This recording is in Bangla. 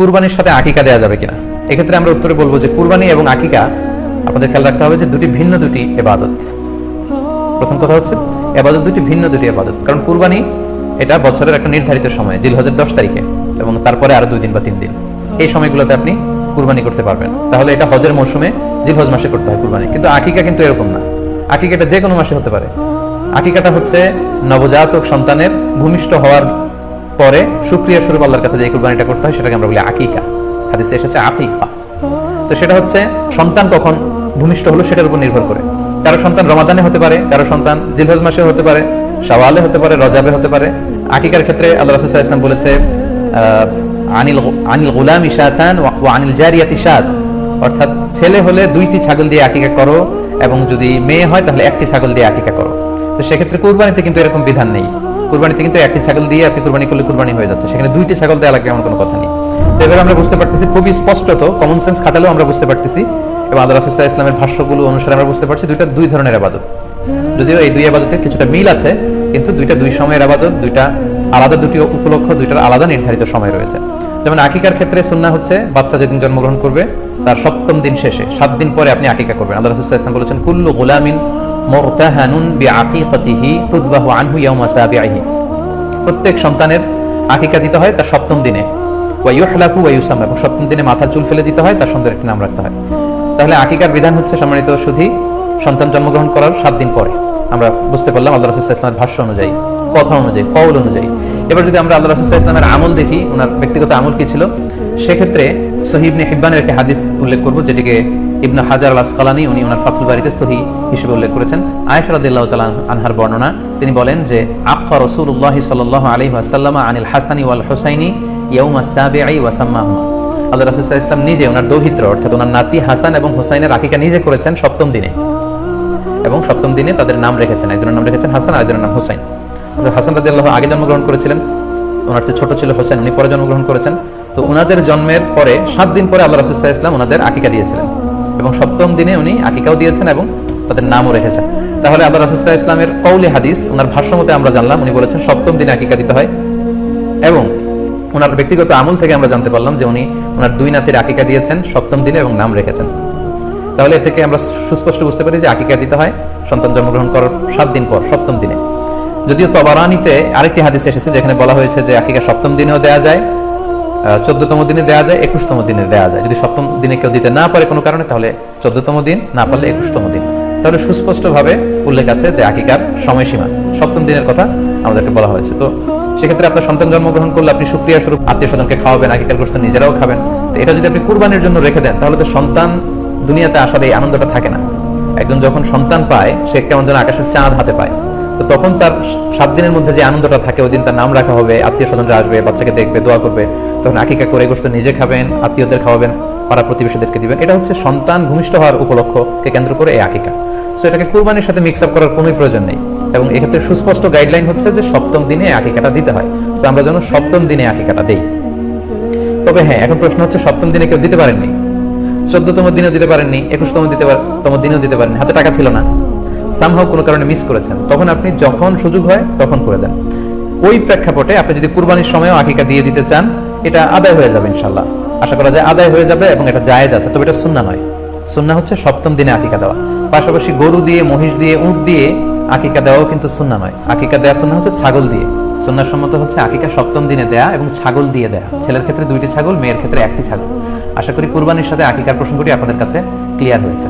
কুরবানির সাথে আকিকা দেওয়া যাবে কিনা, এক্ষেত্রে আমরা উত্তরে বলবো যে কুরবানি এবং আকিকা আপনাদের খেয়াল রাখতে হবে যে ভিন্ন দুটি ইবাদত। প্রথম কথা হচ্ছে ইবাদত ভিন্ন দুটি ইবাদত, কারণ কুরবানি এটা বছরের একটা নির্ধারিত সময়, জিলহজের 10 তারিখে এবং তারপরে আরো 2 দিন বা 3 দিন, এই সময়গুলোতে আপনি কুরবানি করতে পারবেন। তাহলে এটা হজের মৌসুমে জিলহজ মাসে করতে হয় কুরবানি। কিন্তু আকিকা কিন্তু এরকম না, আকিকাটা যে কোনো মাসে হতে পারে। আকিকাটা হচ্ছে নবজাতক সন্তানের ভূমিষ্ঠ হওয়ার পরে শুকরিয়া স্বরূপ আল্লাহর কাছে যে কুরবানিটা করতে হয় সেটাকে আমরা বলি আকিকা। হাদিসে এসেছে আকিকা। তো সেটা হচ্ছে সন্তান কখন ভূমিষ্ঠ হলো সেটার উপর নির্ভর করে। কারো সন্তান রমাদানে হতে পারে, কারো সন্তান জিলহজ মাসে হতে পারে, শাওয়ালে হতে পারে, রজাবে হতে পারে। আকিকার ক্ষেত্রে আল্লাহ রাসূল সাল্লাল্লাহু আলাইহি ওয়াসাল্লাম বলেছে আনিল গুলামি শাতান ওয়া আনিল জারিয়াতি শাত, অর্থাৎ ছেলে হলে 2টি ছাগল দিয়ে আকিকা করো এবং যদি মেয়ে হয় তাহলে 1টি ছাগল দিয়ে আকিকা করো। তো সেক্ষেত্রে কুরবানিতে কিন্তু এরকম বিধান নেই। কুরবানিতে কিন্তু 1টি ছাগল দিয়ে আপনি কুরবানি করলে কুরবানি হয়ে যাচ্ছে, সেখানে 2টি ছাগল দেওয়া লাগবে এমন কোনো কথা নেই। তো এভাবে আমরা বুঝতে পারতেছি, খুবই স্পষ্টত কমন সেন্স খাটালেও আমরা বুঝতে পারতেছি এবং আল্লাহ রাসূল সাল্লাল্লাহু আলাইহি ওয়াসাল্লামের ভাষ্যগুলো অনুসারে আমরা বুঝতে পারছি দুইটা 2 ধরনের ইবাদত। যদিও এই 2 ইবাদতে কিছুটা মিল আছে, কিন্তু দুইটা 2 সময়ের ইবাদত, দুইটা আলাদা, দুটি উপলক্ষ, দুইটার আলাদা নির্ধারিত সময় রয়েছে। যেমন আকিকার ক্ষেত্রে সুন্নাহ হচ্ছে বাচ্চা যেদিন জন্মগ্রহণ করবে তার 7ম দিন শেষে 7 দিন পরে আপনি আকিকা করবেন। আল্লাহ রাসূল সাল্লাল্লাহু আলাইহি ওয়াসাল্লাম বলেছেন কুল্লু গুলামিন মুরতাহানুন বিআকিকাতিহি তুযবাহু আনহু ইয়াওমা সাবিহি, প্রত্যেক সন্তানের আকিকা দিতে হয় তার 7ম দিনে, ওয়া ইউহলাকু ওয়া ইউসাম্মা, এবং 7ম দিনে মাথার চুল ফেলে দিতে হয়, তার সুন্দর একটি নাম রাখতে হয়। তাহলে আকিকার বিধান হচ্ছে সম্মানিত সুধী সন্তান জন্মগ্রহণ করার 7 দিন পরে। আমরা বুঝতে পারলাম আল্লাহ রাসূল সাল্লাল্লাহু আলাইহি ওয়াসাল্লামের ভাষ্য অনুযায়ী, কথা অনুযায়ী, কওল অনুযায়ী। এবার যদি আমরা আল্লাহ রাসূল সাল্লাল্লাহু আলাইহি ওয়াসাল্লামের আমল দেখি, ওনার ব্যক্তিগত আমল কি ছিল, সেক্ষেত্রে সহিহ ইবনে হিব্বানের একটি হাদিস উল্লেখ করব, যেটিকে ইবনে হাজার আল আসকালানী উনি ওনার ফাথুল বারীতে সহিহ হিসেবে উল্লেখ করেছেন। আয়েশা রাদিয়াল্লাহু তাআলা আনহার বর্ণনা, তিনি বলেন যে আক্কা রাসূলুল্লাহ সাল্লাল্লাহু আলাইহি ওয়াসাল্লাম আনিল হাসানি ওয়াল হুসাইনি ইয়াউমা সাবিঈ ওয়া সাম্মাহুমা। আল্লাহ রাসূল সাল্লাল্লাহু আলাইহি ওয়াসাল্লাম নিজে ওনার দৌহিত্র অর্থাৎ ওনার নাতি হাসান এবং হুসাইনের আকিকা নিজে করেছেন 7ম দিনে, এবং 7ম দিনে তাদের নাম রেখেছেন, একজনের নাম রেখেছেন হাসান আর একজনের নাম হুসাইন। হাসান রাদিয়াল্লাহু আগে জন্মগ্রহণ করেছিলেন, ওনার চেয়ে ছোট ছিল হোসেন, উনি পরে জন্মগ্রহণ করেছেন। তো ওনাদের জন্মের পরে 7 দিন পরে আল্লাহ রাসূল সাল্লাল্লাহু আলাইহি ওয়াসাল্লাম ওনাদের আকিকা দিয়েছিলেন, এবং 7ম দিনে উনি আকিকাও দিয়েছেন এবং তাদের নামও রেখেছেন। তাহলে আল্লাহ রাসূল সাল্লাল্লাহু আলাইহি ওয়াসাল্লামের কওলি হাদিস, ওনার ভাষ্য মতে আমরা জানলাম উনি বলেছেন 7ম দিনে আকিকা দিতে হয়, এবং ওনার ব্যক্তিগত আমল থেকে আমরা জানতে পারলাম যে উনি ওনার 2 নাতির আকিকা দিয়েছেন 7ম দিনে এবং নাম রেখেছেন। তাহলে এ থেকে আমরা সুস্পষ্ট বুঝতে পারি যে আকিকা দিতে হয় সন্তান জন্মগ্রহণ করার 7 দিন পর, 7ম দিনে। যদিও তবারানীতে আরেকটি হাদিস এসেছে যেখানে বলা হয়েছে যে আকিকা 7ম দিনেও দেওয়া যায়, 14তম দিনে দেওয়া যায়, 21তম দিনে দেওয়া যায়। যদি 7ম দিনে কেউ দিতে না পারে কোনো কারণে তাহলে 14তম দিন, না পারলে 21তম দিন। তাহলে সুস্পষ্টভাবে উল্লেখ আছে যে আকিকার সময়সীমা 7ম দিনের কথা আমাদেরকে বলা হয়েছে। তো সেক্ষেত্রে আপনার সন্তান জন্মগ্রহণ করলে আপনি শুকরিয়া স্বরূপ আত্মীয় স্বজনকে খাওয়াবেন, আকিকার গোশত নিজেরাও খাবেন। তো এটা যদি আপনি কুরবানির জন্য রেখে দেন তাহলে তো সন্তান দুনিয়াতে আসার এই আনন্দটা থাকে না। একজন যখন সন্তান পায় সে কেমন যেন আকাশের চাঁদ হাতে পায়, তো তখন তার 7 দিনের মধ্যে যে আনন্দটা থাকে, ওই দিন তার নাম রাখা হবে, আত্মীয় স্বজনরা আসবে, বাচ্চাকে দেখবে, দোয়া করবে, তখন আকিকা করে গোশত নিজে খাবেন, আত্মীয়দের খাওয়াবেন, পাড়া প্রতিবেশীদেরকে দিবেন। এটা হচ্ছে সন্তান ভূমিষ্ঠ হওয়ার উপলক্ষকে কেন্দ্র করে এই আকিকা। সো এটাকে কুরবানির সাথে মিক্স আপ করার কোনো প্রয়োজন নেই, এবং এক্ষেত্রে সুস্পষ্ট গাইডলাইন হচ্ছে যে 7ম দিনে আকিকাটা দিতে হয়। সো আমরা যেন 7ম দিনে আকিকাটা দেই। তবে হ্যাঁ, এখন প্রশ্ন হচ্ছে 7ম দিনে কেউ দিতে পারেননি, 14তম দিনেও দিতে পারেননি, 21তম দিনেও দিতে পারেননি, হাতে টাকা ছিল না, সামহাও কোনো কারণে মিস করেছেন, তখন আপনি যখন সুযোগ হয় তখন করে দেন। ওই প্রেক্ষাপটে আপনি যদি কুরবানির সময়ও আকিকা দিয়ে দিতে চান, এটা আদায় হয়ে যাবে ইনশাআল্লাহ, আশা করা যায় আদায় হয়ে যাবে, এবং এটা জায়েজ আছে। তবে এটা সুন্নাহ নয়। সুন্নাহ হচ্ছে 7ম দিনে আকিকা দেওয়া। পাশাপাশি গরু দিয়ে, মহিষ দিয়ে, উট দিয়ে আকিকা দেওয়াও কিন্তু সুন্নাহ নয়। আকিকা দেওয়া সুন্নাহ হচ্ছে ছাগল দিয়ে। সুন্নাহ সম্মত হচ্ছে আকিকা 7ম দিনে দেয়া এবং ছাগল দিয়ে দেয়া। ছেলের ক্ষেত্রে 2টি ছাগল, মেয়ের ক্ষেত্রে 1টি ছাগল। আশা করি কুরবানির সাথে আকিকার প্রসঙ্গটি আপনাদের কাছে ক্লিয়ার হয়েছে।